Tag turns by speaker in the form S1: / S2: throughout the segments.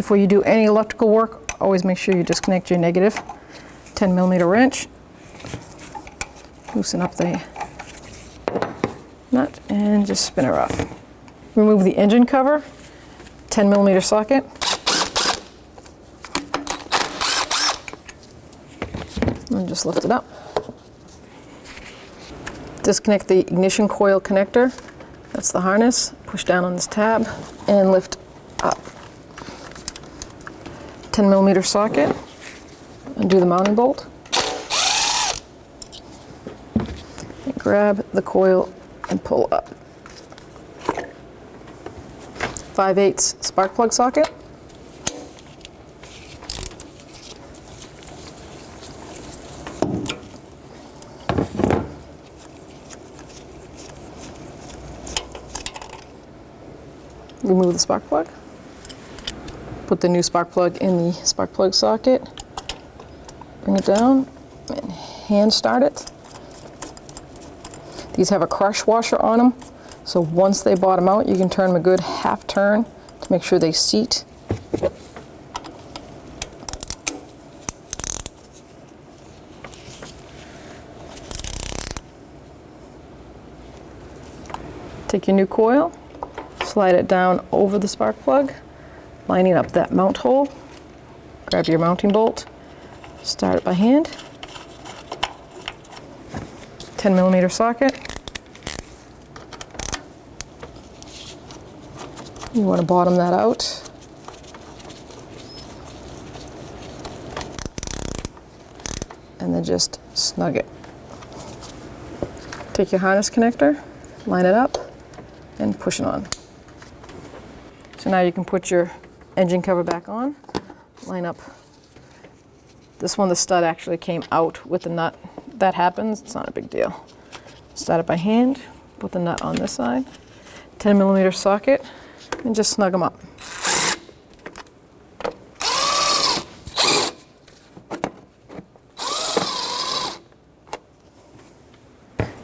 S1: Before you do any electrical work, always make sure you disconnect your negative 10mm wrench. Loosen up the nut and just spin her off. Remove the engine cover, 10mm socket. And just lift it up. Disconnect the ignition coil connector. That's the harness. Push down on this tab and lift up. 10mm socket. Undo the mounting bolt. And grab the coil and pull up. 5/8 spark plug socket. Remove the spark plug. Put the new spark plug in the spark plug socket. Bring it down and hand start it. These have a crush washer on them, so once they bottom out, you can turn them a good half turn to make sure they seat. Take your new coil, slide it down over the spark plug, lining up that mount hole. Grab your mounting bolt, start it by hand. 10mm socket. You want to bottom that out. And then just snug it. Take your harness connector, line it up, and push it on. So now you can put your engine cover back on, line up. This one, the stud actually came out with the nut. That happens, it's not a big deal. Start it by hand, put the nut on this side, 10mm socket, and just snug them up.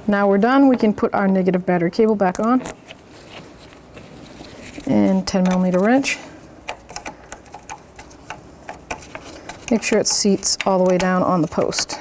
S1: Now we're done, we can put our negative battery cable back on. And 10mm wrench. Make sure it seats all the way down on the post.